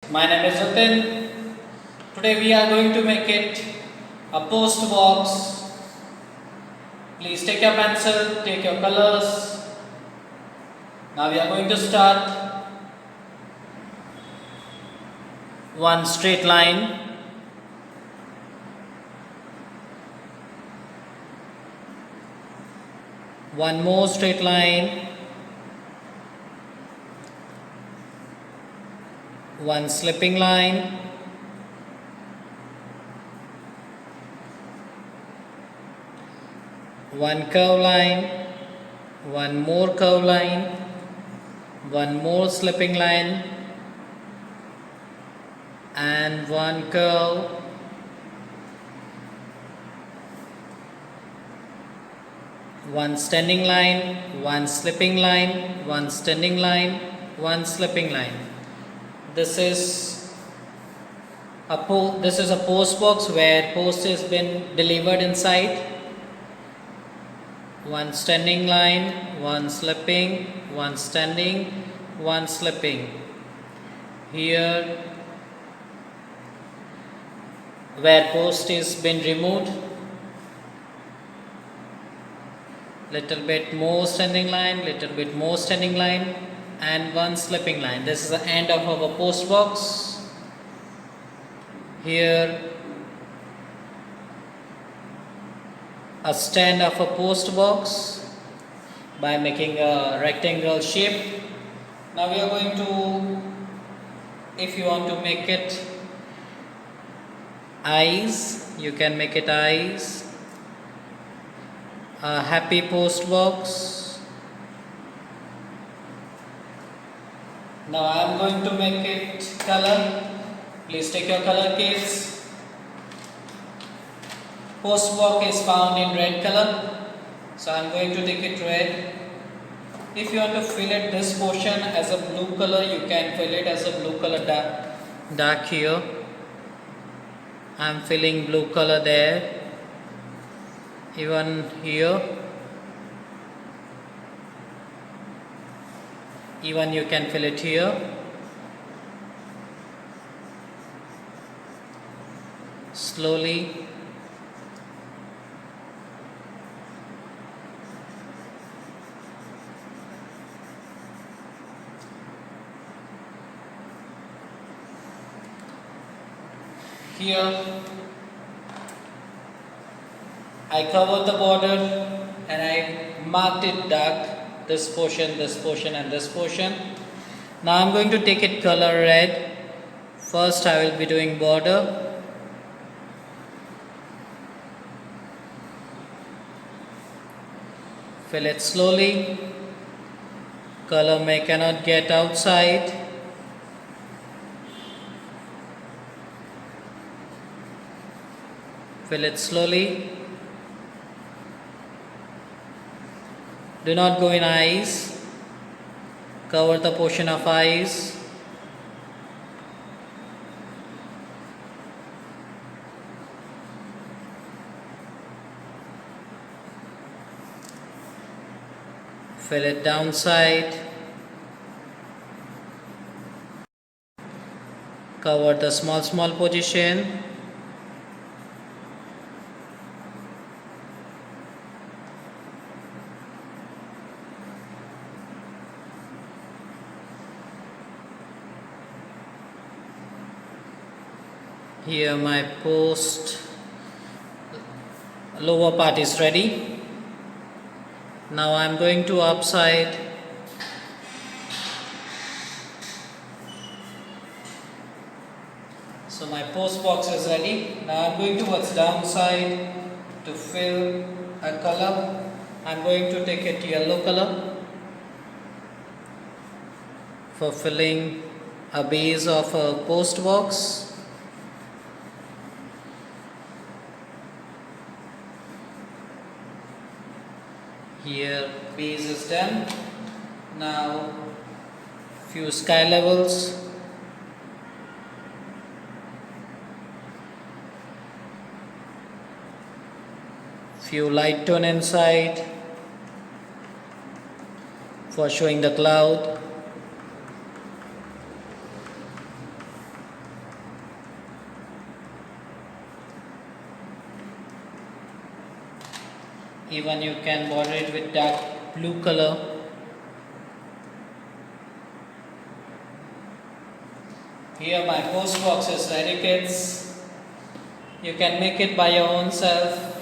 My name is Jatin. Today we are going to make it a post box. Please take your pencil, take your colors. Now we are going to start one straight line. One more straight line. One slipping line. One curve line. One more curve line. One more slipping line. And one curve. One standing line, one slipping line, one standing line, one slipping line. This is a post box where post has been delivered inside. One standing line, one slipping, one standing, one slipping. Here where post is been removed, little bit more standing line, little bit more standing line, and one slipping line. This is the end of our post box. Here a stand of a post box by making a rectangle shape. Now we are going to, if you want to make it eyes, you can make it eyes. A happy post box. Now I am going to make it color. Please take your color kits. Post box is found in red color, so I am going to take it red. If you want to fill it this portion as a blue color, you can fill it as a blue color dark here. I am filling blue color there. Even here, even you can fill it here. Slowly here I covered the border and I marked it dark, this portion and this portion. Now I'm going to take it color red. First I will be doing border. Fill it slowly. Color cannot get outside. Fill it slowly. Do not go in eyes. Cover the portion of eyes. Fill it downside. Cover the small position. Here my post lower part is ready. Now I am going to upside. So my post box is ready. Now I am going towards downside to fill a color. I am going to take it yellow color for filling a base of a post box. Here base is done. Now few sky levels. Few light tone inside for showing the cloud. Even you can border it with dark blue color. Here my post box is ready, kids. You can make it by your own self.